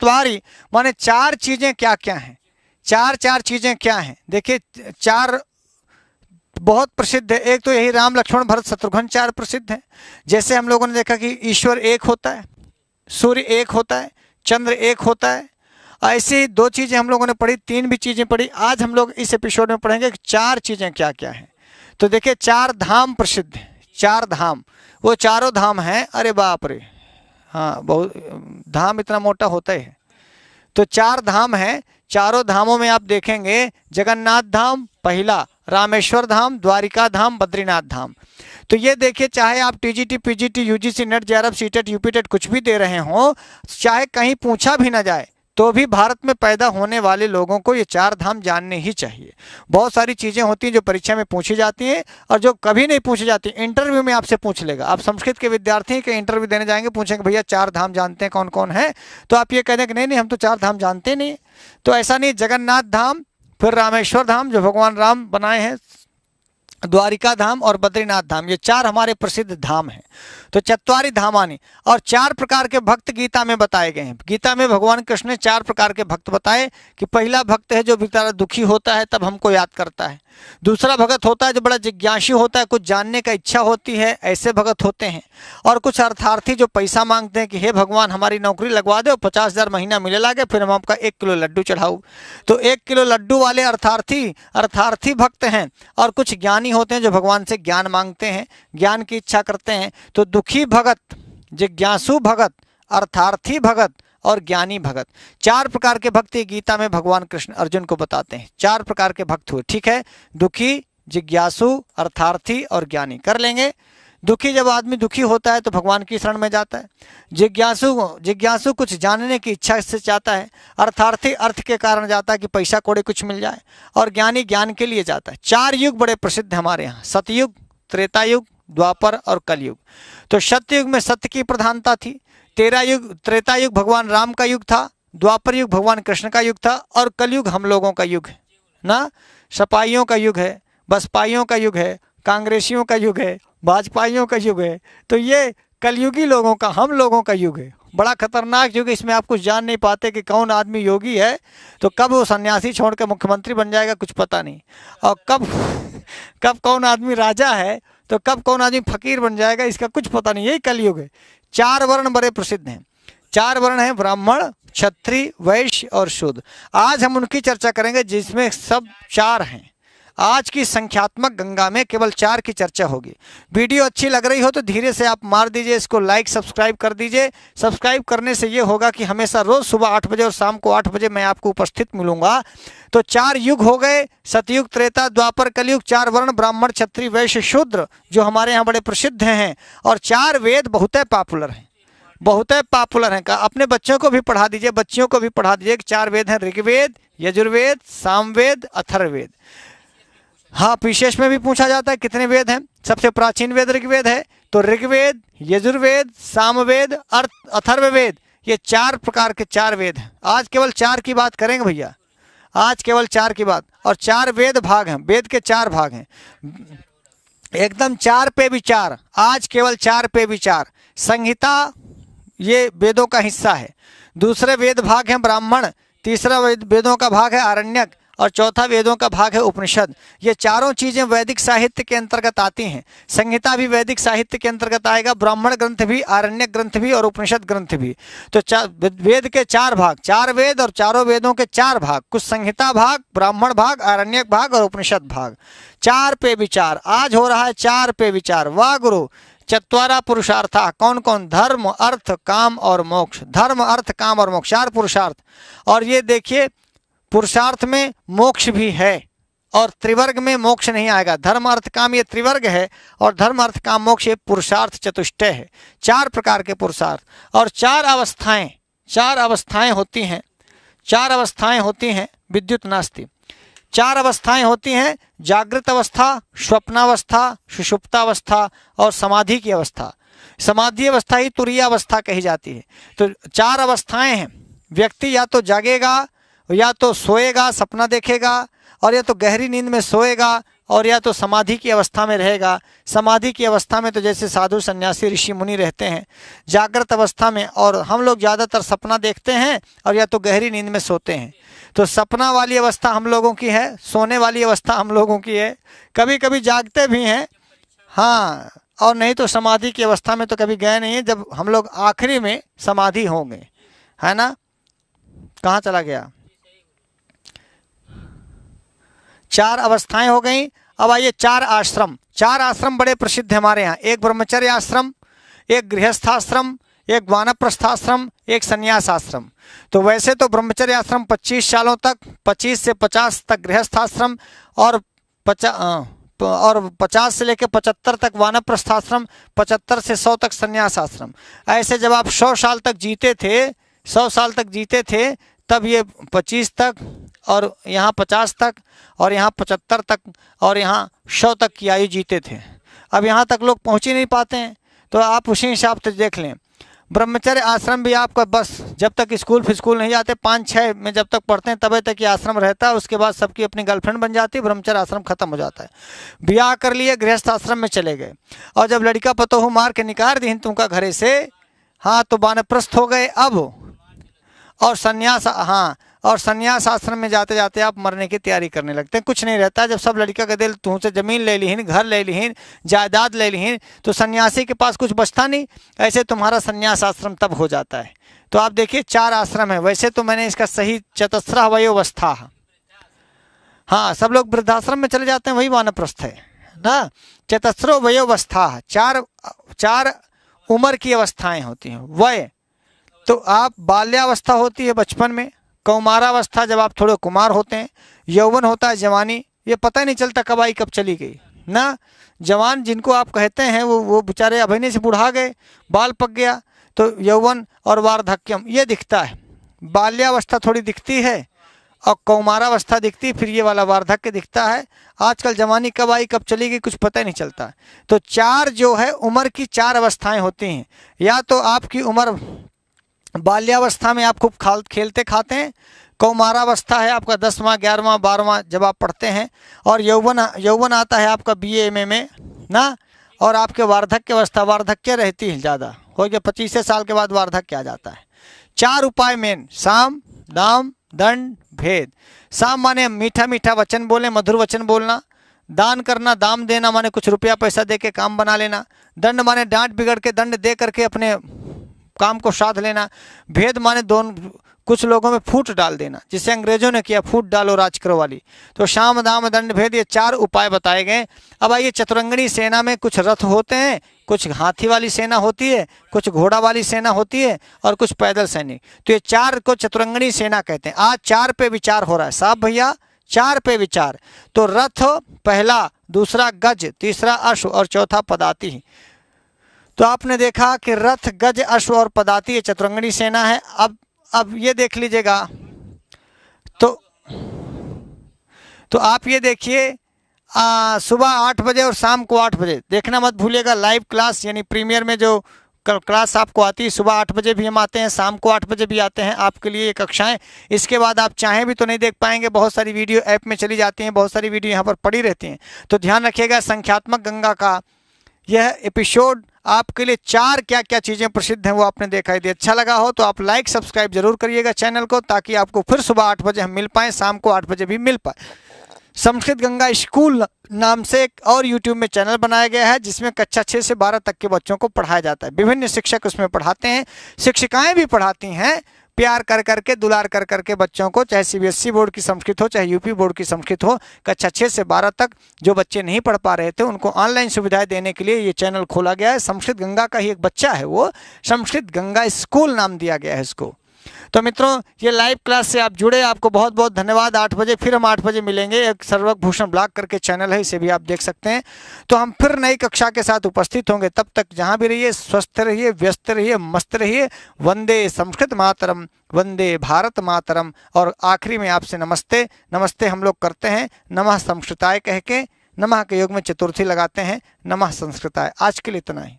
चत्वारि माने चार चीजें क्या क्या हैं, चार चीजें क्या हैं। देखिए चार बहुत प्रसिद्ध है। एक तो यही राम लक्ष्मण भरत शत्रुघ्न चार प्रसिद्ध है। जैसे हम लोगों ने देखा कि ईश्वर एक होता है, सूर्य एक होता है, चंद्र एक होता है। ऐसी दो चीजें हम लोगों ने पढ़ी, तीन भी चीजें पढ़ी। आज हम लोग इस एपिसोड में पढ़ेंगे कि चार चीजें क्या क्या हैं। तो देखिए चार धाम प्रसिद्ध है, चार धाम, वो चारों धाम हैं। अरे बाप रे, हाँ बहुत धाम इतना मोटा होता ही है। तो चार धाम हैं, चारों धामों में आप देखेंगे जगन्नाथ धाम पहला, रामेश्वर धाम, द्वारिका धाम, बद्रीनाथ धाम। तो ये देखिए, चाहे आप TGT, PGT, UGC, net, JRF, CTET, UPTET कुछ भी दे रहे हों, चाहे कहीं पूछा भी ना जाए तो भी भारत में पैदा होने वाले लोगों को ये चार धाम जानने ही चाहिए। बहुत सारी चीज़ें होती हैं जो परीक्षा में पूछी जाती हैं और जो कभी नहीं पूछी जाती। इंटरव्यू में आपसे पूछ लेगा, आप संस्कृत के विद्यार्थी के इंटरव्यू देने जाएंगे, पूछेंगे भैया चार धाम जानते हैं कौन कौन है, तो आप ये कह दें कि नहीं नहीं हम तो चार धाम जानते नहीं। तो ऐसा नहीं, जगन्नाथ धाम, फिर रामेश्वर धाम जो भगवान राम बनाए हैं, द्वारिका धाम और बद्रीनाथ धाम, ये चार हमारे प्रसिद्ध धाम हैं। तो चत्वारि धामानि, और चार प्रकार के भक्त गीता में बताए गए हैं। गीता में भगवान कृष्ण ने चार प्रकार के भक्त बताए कि पहला भक्त है जो बेचारा दुखी होता है तब हमको याद करता है। दूसरा भगत होता है जो बड़ा जिज्ञासु होता है, कुछ जानने का इच्छा होती है, ऐसे भगत होते हैं। और कुछ अर्थार्थी जो पैसा मांगते हैं कि हे भगवान हमारी नौकरी लगवा दो, 50,000 महीना मिले लागे, फिर हम आपका 1 किलो लड्डू चढ़ाऊँ। तो 1 किलो लड्डू वाले अर्थार्थी भक्त हैं। और कुछ ज्ञानी होते हैं जो भगवान से ज्ञान मांगते हैं, ज्ञान की इच्छा करते हैं। तो दुखी भगत, जिज्ञासु भगत, अर्थार्थी भगत और ज्ञानी भगत, चार प्रकार के भक्त गीता में भगवान कृष्ण अर्जुन को बताते हैं। चार प्रकार के भक्त हुए, ठीक है, दुखी, जिज्ञासु, अर्थार्थी और ज्ञानी। कर लेंगे। दुखी, जब आदमी दुखी होता है तो भगवान की शरण में जाता है। जिज्ञासु कुछ जानने की इच्छा से चाहता है। अर्थार्थी अर्थ के कारण जाता है कि पैसा कौड़े कुछ मिल जाए। और ज्ञानी ज्ञान के लिए जाता है। चार युग बड़े प्रसिद्ध हैं हमारे यहाँ, सतयुग, त्रेता युग, द्वापर और कलयुग। तो सत्ययुग में सत्य की प्रधानता थी, त्रेता युग भगवान राम का युग था, द्वापर युग भगवान कृष्ण का युग था, और कलयुग हम लोगों का युग है ना। सपाइयों का युग है, बसपाइयों का युग है, कांग्रेसियों का युग है, भाजपाइयों का युग है। तो ये कलयुगी लोगों का, हम लोगों का युग है। बड़ा खतरनाक युग है, इसमें आप कुछ जान नहीं पाते कि कौन आदमी योगी है तो कब वो सन्यासी छोड़ के मुख्यमंत्री बन जाएगा, कुछ पता नहीं। और कब कौन आदमी राजा है तो कब कौन आदमी फकीर बन जाएगा, इसका कुछ पता नहीं। यही कलयुग है। चार वर्ण बड़े प्रसिद्ध हैं। चार वर्ण हैं, ब्राह्मण, क्षत्रिय, वैश्य और शूद्र। आज हम उनकी चर्चा करेंगे जिसमें सब चार हैं। आज की संख्यात्मक गंगा में केवल चार की चर्चा होगी। वीडियो अच्छी लग रही हो तो धीरे से आप मार दीजिए इसको लाइक, सब्सक्राइब कर दीजिए। सब्सक्राइब करने से ये होगा कि हमेशा रोज सुबह 8 बजे और शाम को 8 बजे मैं आपको उपस्थित मिलूंगा। तो चार युग हो गए, सतयुग, त्रेता, द्वापर, कलयुग। चार वर्ण, ब्राह्मण, क्षत्रिय, वैश्य, शूद्र, जो हमारे यहाँ बड़े प्रसिद्ध हैं। और चार वेद बहुत पॉपुलर हैं, बहुत पॉपुलर हैं। अपने बच्चों को भी पढ़ा दीजिए, बच्चियों को भी पढ़ा दीजिए कि चार वेद हैं, ऋग्वेद, यजुर्वेद, सामवेद, अथर्ववेद। हाँ, विशेष में भी पूछा जाता है कितने वेद हैं। सबसे प्राचीन वेद ऋग्वेद है। तो ऋग्वेद, यजुर्वेद, सामवेद, अथर्ववेद, ये चार प्रकार के चार वेद हैं। आज केवल चार की बात करेंगे भैया, आज केवल चार की बात। और चार वेद भाग हैं, वेद के चार भाग हैं, एकदम चार पे विचार। आज केवल चार पे विचार। संहिता ये वेदों का हिस्सा है। दूसरे वेद भाग हैं ब्राह्मण, तीसरा वेदों का भाग है आरण्यक, और चौथा वेदों का भाग है उपनिषद। ये चारों चीज़ें वैदिक साहित्य के अंतर्गत आती हैं। संहिता भी वैदिक साहित्य के अंतर्गत आएगा, ब्राह्मण ग्रंथ भी, आरण्यक ग्रंथ भी और उपनिषद ग्रंथ भी। तो वेद के चार भाग, चार वेद और चारों वेदों के चार भाग, कुछ संहिता भाग, ब्राह्मण भाग, आरण्यक भाग और उपनिषद भाग। चार पे विचार आज हो रहा है, चार पे विचार। वाह गुरु। चत्वारा पुरुषार्था, कौन कौन? धर्म, अर्थ, काम और मोक्ष। धर्म, अर्थ, काम और मोक्ष, चार पुरुषार्थ। और ये देखिए पुरुषार्थ में मोक्ष भी है, और त्रिवर्ग में मोक्ष नहीं आएगा। धर्म, अर्थ, काम ये त्रिवर्ग है, और धर्म, अर्थ, काम, मोक्ष ये पुरुषार्थ चतुष्टय है। चार प्रकार के पुरुषार्थ और चार अवस्थाएं होती हैं। चार अवस्थाएं होती हैं, विद्युत नास्ति। चार अवस्थाएं होती हैं, जागृत अवस्था, स्वप्नावस्था, सुषुप्तावस्था और समाधि की अवस्था। समाधि अवस्था ही तुरीय अवस्था कही जाती है। तो चार अवस्थाएं हैं। व्यक्ति या तो जागेगा, या तो सोएगा, सपना देखेगा, और या तो गहरी नींद में सोएगा और या तो समाधि की अवस्था में रहेगा। समाधि की अवस्था में तो जैसे साधु सन्यासी ऋषि मुनि रहते हैं, जागृत अवस्था में, और हम लोग ज़्यादातर सपना देखते हैं और या तो गहरी नींद में सोते हैं। तो सपना वाली अवस्था हम लोगों की है, सोने वाली अवस्था हम लोगों की है, कभी कभी जागते भी हैं, हाँ, और नहीं तो समाधि की अवस्था में तो कभी गए नहीं है, जब हम लोग आखिरी में समाधि होंगे, है ना। कहाँ चला गया? 4 अवस्थाएं हो गई। अब आइए 4 आश्रम। 4 आश्रम बड़े प्रसिद्ध है हमारे यहाँ। एक ब्रह्मचर्य आश्रम, एक गृहस्थाश्रम, एक वानप्रस्थाश्रम, एक संन्यास आश्रम। तो वैसे तो ब्रह्मचर्य आश्रम 25 सालों तक, 25 से 50 तक गृहस्थाश्रम, और 50 से लेकर 75 तक वानप्रस्थाश्रम, 75 से 100 तक संन्यास आश्रम। ऐसे जब आप 100 साल तक जीते थे, 100 साल तक जीते थे, तब ये 25 तक, और यहाँ 50 तक, और यहाँ 75 तक, और यहाँ 100 तक की आयु जीते थे। अब यहाँ तक लोग पहुँच ही नहीं पाते हैं, तो आप उसी हिसाब से देख लें। ब्रह्मचर्य आश्रम भी आपका बस जब तक स्कूल फिस्कूल नहीं जाते, 5-6 में जब तक पढ़ते हैं तब तक ये आश्रम रहता है। उसके बाद सबकी अपनी गर्लफ्रेंड बन जाती है, ब्रह्मचर्य आश्रम खत्म हो जाता है। ब्याह कर लिए, गृहस्थ आश्रम में चले गए, और जब लड़का पतोहू मार के निकाल दी तुमका घरे से, हाँ, तो वानप्रस्थ हो गए अब। और संन्यास, हाँ, और संन्यास आश्रम में जाते जाते आप मरने की तैयारी करने लगते हैं। कुछ नहीं रहता, जब सब लड़का का दिल तुमसे ज़मीन ले लीन, घर ले लीन, जायदाद ले लीन, तो सन्यासी के पास कुछ बचता नहीं। ऐसे तुम्हारा संन्यास आश्रम तब हो जाता है। तो आप देखिए 4 आश्रम है। वैसे तो मैंने इसका सही चतस्रः वयोवस्था, हाँ, सब लोग वृद्धाश्रम में चले जाते हैं, वही वानप्रस्थ है ना। चतस्रो वयोवस्था, 4 उम्र की अवस्थाएं होती हैं। वय तो आप बाल्यावस्था होती है बचपन में, कौमारावस्था जब आप थोड़े कुमार होते हैं, यौवन होता है जवानी, ये पता ही नहीं चलता कब आई कब चली गई ना। जवान जिनको आप कहते हैं वो बेचारे अभिनय से बुढ़ा गए, बाल पक गया, तो यौवन और वार्धक्यम ये दिखता है। बाल्यावस्था थोड़ी दिखती है और कौमारावस्था दिखती है, फिर ये वाला वार्धक्य दिखता है। आजकल जवानी कब आई कब चली गई कुछ पता ही नहीं चलता। तो 4 जो है उम्र की 4 अवस्थाएं होती हैं। या तो आपकी उम्र बाल्यावस्था में आप खूब खेलते खाते हैं, कौमारावस्था है आपका 10वां 11वां 12वां जब आप पढ़ते हैं, और यौवन आता है आपका BA MA में ना। और आपके वार्धक्य अवस्था, वार्धक्य रहती है ज़्यादा, हो गया 25 साल के बाद वार्धक्य आ जाता है। 4 उपाय मेन: साम, दाम, दंड, भेद। साम माने मीठा मीठा वचन बोले, मधुर वचन बोलना। दान करना, दाम देना माने कुछ रुपया पैसा दे के काम बना लेना। दंड माने डांट बिगड़ के दंड दे करके अपने काम को साध लेना। भेद माने कुछ लोगों में फूट डाल देना, जिसे अंग्रेजों ने किया, फूट डालो राज करो वाली। तो साम दाम दंड भेद, ये 4 उपाय बताए गए। अब आइए चतुरंगनी सेना में कुछ रथ होते हैं, कुछ हाथी वाली सेना होती है, कुछ घोड़ा वाली सेना होती है, और कुछ पैदल सैनिक। तो ये 4 को चतुरंगनी सेना कहते हैं। आज 4 पे विचार हो रहा है साहब भैया, 4 पे विचार। तो रथ पहला, दूसरा गज, तीसरा अश्व, और चौथा पदाती। तो आपने देखा कि रथ, गज, अश्व और पदाती ये चतुरंगनी सेना है। अब ये देख लीजिएगा, तो आप ये देखिए, सुबह 8 बजे और शाम को 8 बजे देखना मत भूलिएगा। लाइव क्लास यानी प्रीमियर में जो क्लास आपको आती है, सुबह 8 बजे भी हम आते हैं, शाम को 8 बजे भी आते हैं आपके लिए ये कक्षाएं। इसके बाद आप चाहें भी तो नहीं देख पाएंगे, बहुत सारी वीडियो ऐप में चली जाती हैं, बहुत सारी वीडियो यहाँ पर पड़ी रहती हैं। तो ध्यान रखिएगा, संख्यात्मक गंगा का यह एपिसोड आपके लिए 4 क्या क्या चीज़ें प्रसिद्ध हैं वो आपने देखा। यदि अच्छा लगा हो तो आप लाइक सब्सक्राइब जरूर करिएगा चैनल को, ताकि आपको फिर सुबह 8 बजे हम मिल पाएँ, शाम को 8 बजे भी मिल पाए। संस्कृत गंगा स्कूल नाम से एक और यूट्यूब में चैनल बनाया गया है, जिसमें कक्षा 6 से 12 तक के बच्चों को पढ़ाया जाता है। विभिन्न शिक्षक उसमें पढ़ाते हैं, शिक्षिकाएं भी पढ़ाती हैं, प्यार कर करके, दुलार कर करके बच्चों को, चाहे CBSE बोर्ड की संस्कृत हो, चाहे UP बोर्ड की संस्कृत हो। कक्षा 6 से 12 तक जो बच्चे नहीं पढ़ पा रहे थे उनको ऑनलाइन सुविधाएं देने के लिए ये चैनल खोला गया है। संस्कृत गंगा का ही एक बच्चा है, वो संस्कृत गंगा स्कूल नाम दिया गया है इसको। तो मित्रों, ये लाइव क्लास से आप जुड़े, आपको बहुत बहुत धन्यवाद। 8 बजे फिर हम 8 बजे मिलेंगे। एक सर्वक भूषण ब्लॉग करके चैनल है, इसे भी आप देख सकते हैं। तो हम फिर नई कक्षा के साथ उपस्थित होंगे। तब तक जहां भी रहिए, स्वस्थ रहिए, व्यस्त रहिए, मस्त रहिए। वंदे संस्कृत मातरम, वंदे भारत मातरम। और आखिरी में आपसे नमस्ते। नमस्ते हम लोग करते हैं नमः संस्कृताय कह के, नमः के योग में चतुर्थी लगाते हैं, नमः संस्कृताय। आज के लिए इतना ही।